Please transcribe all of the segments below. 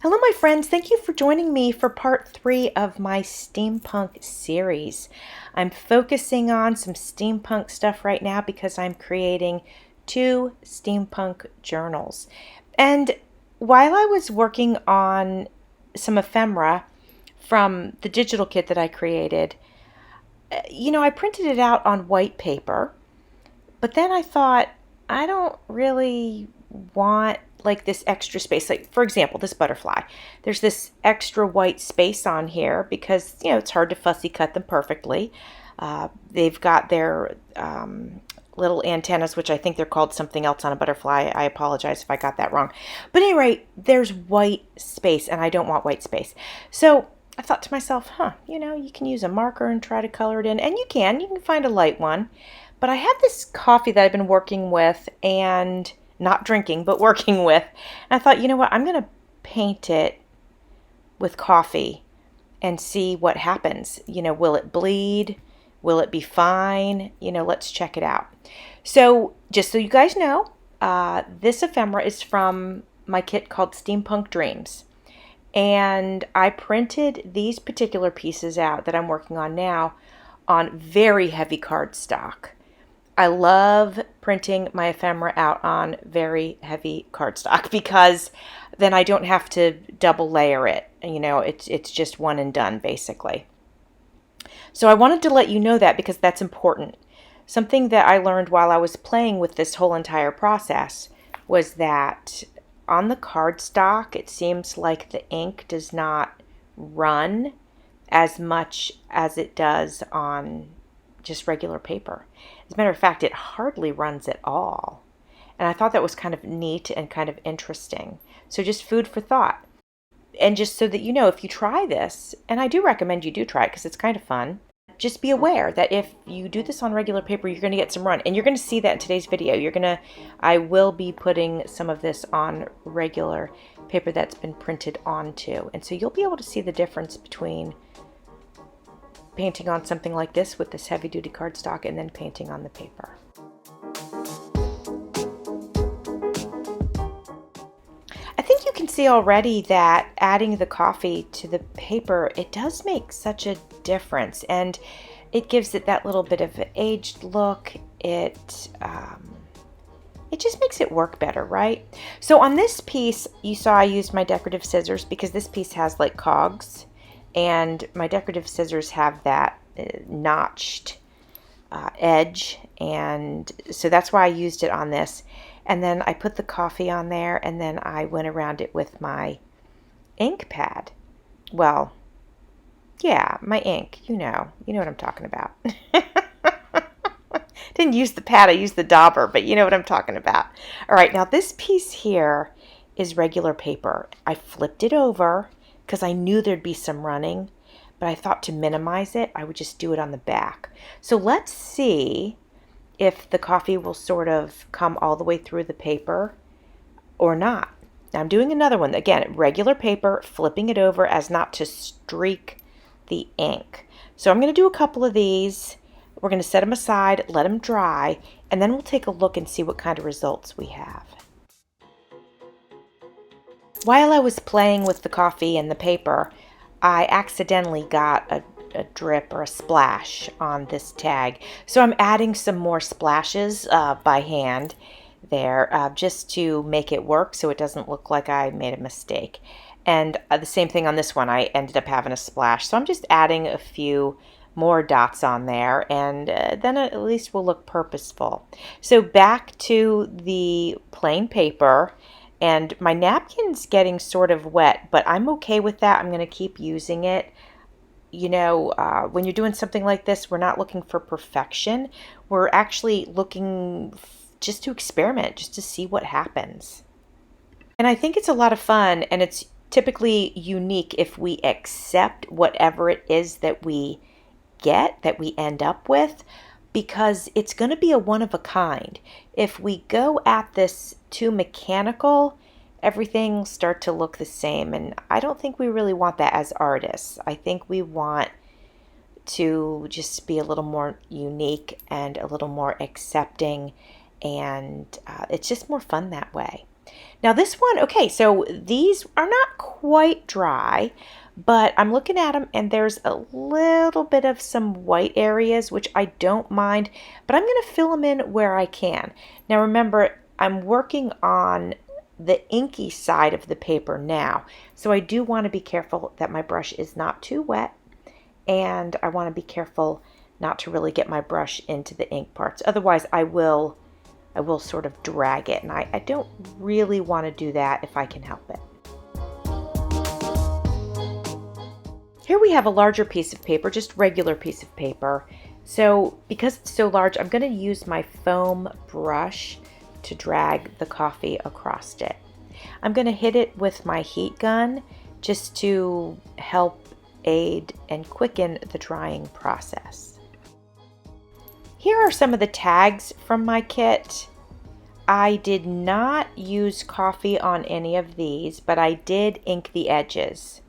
Hello, my friends. Thank you for joining me for part 3 of my steampunk series. I'm focusing on some steampunk stuff right now because I'm creating 2 steampunk journals. And while I was working on some ephemera from the digital kit that I created, I printed it out on white paper, but then I thought, I don't really want like this extra space. Like, for example, this butterfly. There's this extra white space on here because, it's hard to fussy cut them perfectly. They've got their little antennas, which I think they're called something else on a butterfly. I apologize if I got that wrong. But anyway, there's white space, and I don't want white space. So I thought to myself, you can use a marker and try to color it in. And you can find a light one. But I had this coffee that I've been working with and not drinking, but working with. And I thought, you know what, I'm going to paint it with coffee and see what happens. Will it bleed? Will it be fine? Let's check it out. So just so you guys know, this ephemera is from my kit called Steampunk Dreams. And I printed these particular pieces out that I'm working on now on very heavy cardstock. I love printing my ephemera out on very heavy cardstock because then I don't have to double layer it. It's just one and done basically. So I wanted to let you know that because that's important. Something that I learned while I was playing with this whole entire process was that on the cardstock, it seems like the ink does not run as much as it does on just regular paper. As a matter of fact, it hardly runs at all. And I thought that was kind of neat and kind of interesting. So just food for thought. And just so that you know, if you try this, and I do recommend you do try it because it's kind of fun, just be aware that if you do this on regular paper, you're going to get some run. And you're going to see that in today's video. I will be putting some of this on regular paper that's been printed onto. And so you'll be able to see the difference between painting on something like this with this heavy-duty cardstock and then painting on the paper. I think you can see already that adding the coffee to the paper, it does make such a difference, and it gives it that little bit of an aged look. It just makes it work better, right? So on this piece, you saw I used my decorative scissors because this piece has like cogs. And my decorative scissors have that notched edge, and so that's why I used it on this. And then I put the coffee on there, and then I went around it with my ink pad. Well, yeah, my ink. You know what I'm talking about. Didn't use the pad, I used the dauber, but you know what I'm talking about. All right, now this piece here is regular paper. I flipped it over because I knew there'd be some running, but I thought to minimize it, I would just do it on the back. So let's see if the coffee will sort of come all the way through the paper or not. Now I'm doing another one. Again, regular paper, flipping it over as not to streak the ink. So I'm going to do a couple of these. We're going to set them aside, let them dry, and then we'll take a look and see what kind of results we have. While I was playing with the coffee and the paper, I accidentally got a drip or a splash on this tag. So I'm adding some more splashes by hand there just to make it work so it doesn't look like I made a mistake. And the same thing on this one, I ended up having a splash. So I'm just adding a few more dots on there, and then at least will look purposeful. So back to the plain paper. And my napkin's getting sort of wet, but I'm okay with that. I'm going to keep using it. When you're doing something like this, we're not looking for perfection. We're actually looking just to experiment, just to see what happens. And I think it's a lot of fun, and it's typically unique if we accept whatever it is that we get, that we end up with, because it's going to be a one of a kind. If we go at this too mechanical, everything will start to look the same, and I don't think we really want that as artists. I think we want to just be a little more unique and a little more accepting, and it's just more fun that way. Now this one, okay, so these are not quite dry, but I'm looking at them and there's a little bit of some white areas, which I don't mind, but I'm going to fill them in where I can. Now remember, I'm working on the inky side of the paper now, so I do want to be careful that my brush is not too wet, and I want to be careful not to really get my brush into the ink parts. Otherwise, I will sort of drag it, and I don't really want to do that if I can help it. Here we have a larger piece of paper, just regular piece of paper. So because it's so large, I'm going to use my foam brush to drag the coffee across it. I'm going to hit it with my heat gun just to help aid and quicken the drying process. Here are some of the tags from my kit. I did not use coffee on any of these, but I did ink the edges.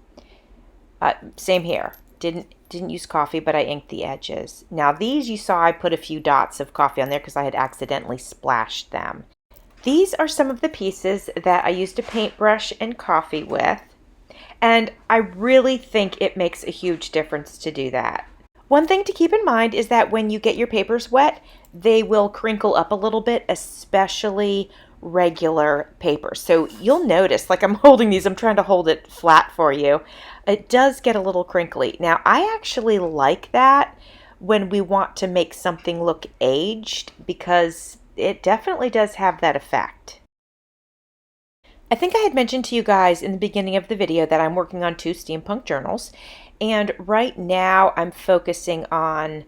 Same here. Didn't use coffee, but I inked the edges. Now these, you saw I put a few dots of coffee on there because I had accidentally splashed them. These are some of the pieces that I used a paintbrush and coffee with, and I really think it makes a huge difference to do that. One thing to keep in mind is that when you get your papers wet, they will crinkle up a little bit, especially regular paper. So you'll notice, like I'm holding these, I'm trying to hold it flat for you. It does get a little crinkly. Now, I actually like that when we want to make something look aged because it definitely does have that effect. I think I had mentioned to you guys in the beginning of the video that I'm working on 2 steampunk journals, and right now I'm focusing on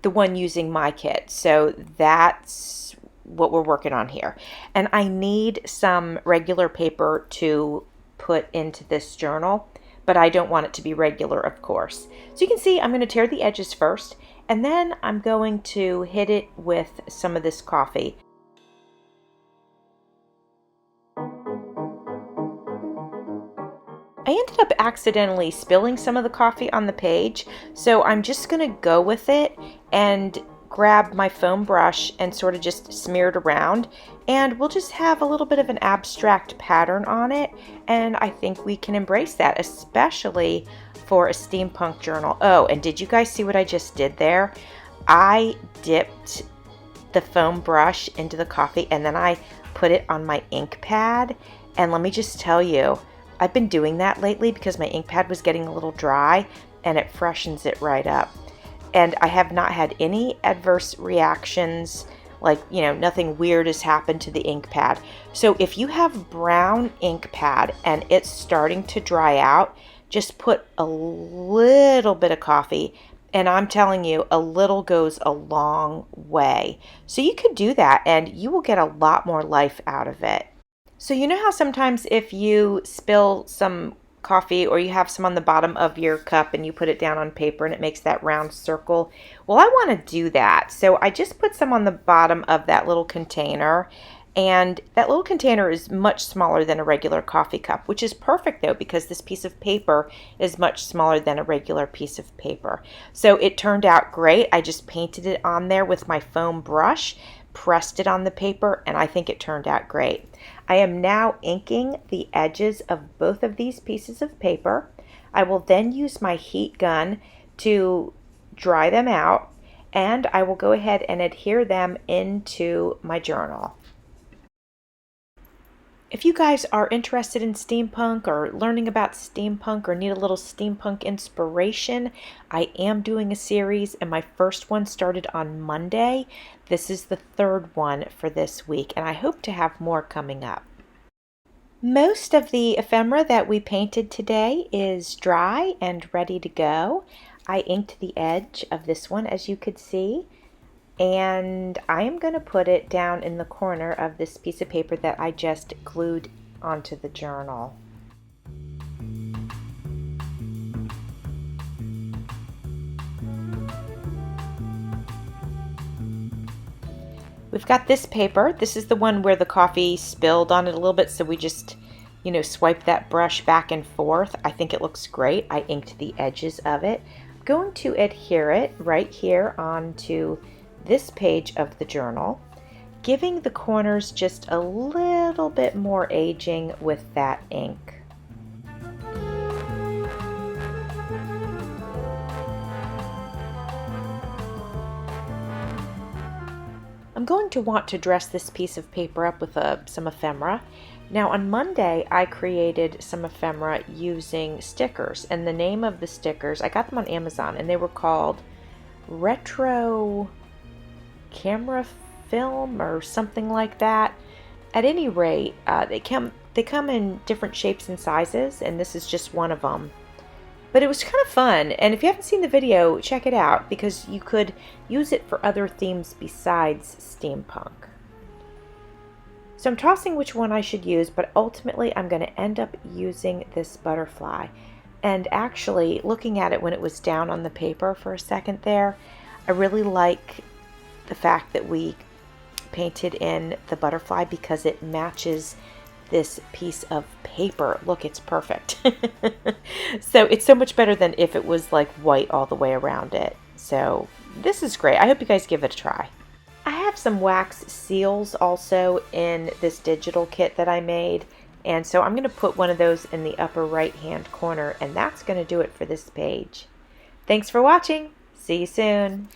the one using my kit. So that's what we're working on here. And I need some regular paper to put into this journal, but I don't want it to be regular, of course. So you can see I'm going to tear the edges first, and then I'm going to hit it with some of this coffee. I ended up accidentally spilling some of the coffee on the page, so I'm just going to go with it and grab my foam brush and sort of just smear it around, and we'll just have a little bit of an abstract pattern on it, and I think we can embrace that, especially for a steampunk journal. Oh, and did you guys see what I just did there? I dipped the foam brush into the coffee and then I put it on my ink pad, and let me just tell you, I've been doing that lately because my ink pad was getting a little dry and it freshens it right up. And I have not had any adverse reactions, like, you know, nothing weird has happened to the ink pad. So if you have brown ink pad and it's starting to dry out, just put a little bit of coffee, and I'm telling you, a little goes a long way. So you could do that and you will get a lot more life out of it. So you know how sometimes if you spill some coffee or you have some on the bottom of your cup and you put it down on paper and it makes that round circle? Well, I want to do that. So I just put some on the bottom of that little container, and that little container is much smaller than a regular coffee cup, which is perfect though because this piece of paper is much smaller than a regular piece of paper. So it turned out great. I just painted it on there with my foam brush, pressed it on the paper, and I think it turned out great. I am now inking the edges of both of these pieces of paper. I will then use my heat gun to dry them out, and I will go ahead and adhere them into my journal. If you guys are interested in steampunk or learning about steampunk or need a little steampunk inspiration, I am doing a series, and my first one started on Monday. This is the 3rd one for this week, and I hope to have more coming up. Most of the ephemera that we painted today is dry and ready to go. I inked the edge of this one, as you could see, and I am going to put it down in the corner of this piece of paper that I just glued onto the journal. We've got this paper. This is the one where the coffee spilled on it a little bit, so we just, you know, swipe that brush back and forth. I think it looks great. I inked the edges of it. I'm going to adhere it right here onto this page of the journal, giving the corners just a little bit more aging with that ink. I'm going to want to dress this piece of paper up with some ephemera. Now on Monday I created some ephemera using stickers, and the name of the stickers, I got them on Amazon, and they were called Retro Camera Film or something like that. At any rate, they come in different shapes and sizes, and this is just one of them. But it was kind of fun, and if you haven't seen the video, check it out because you could use it for other themes besides steampunk. So I'm tossing which one I should use, but ultimately I'm going to end up using this butterfly. And actually, looking at it when it was down on the paper for a second there, I really like the fact that we painted in the butterfly because it matches this piece of paper. Look, it's perfect. So it's so much better than if it was like white all the way around it. So this is great. I hope you guys give it a try. I have some wax seals also in this digital kit that I made, and so I'm going to put one of those in the upper right hand corner, and that's going to do it for this page. Thanks for watching. See you soon.